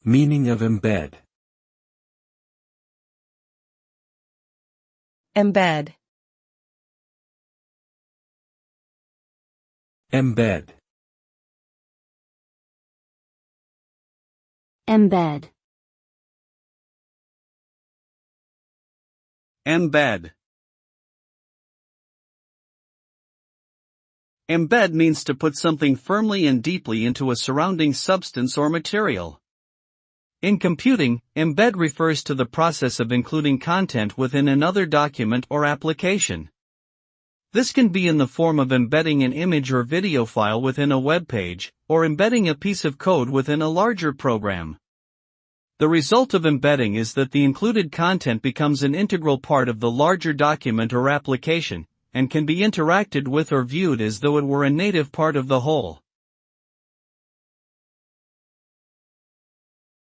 Meaning of embed. Embed. Embed. Embed. Embed. Embed means to put something firmly and deeply into a surrounding substance or material. In computing, embed refers to the process of including content within another document or application. This can be in the form of embedding an image or video file within a web page, or embedding a piece of code within a larger program. The result of embedding is that the included content becomes an integral part of the larger document or application, and can be interacted with or viewed as though it were a native part of the whole.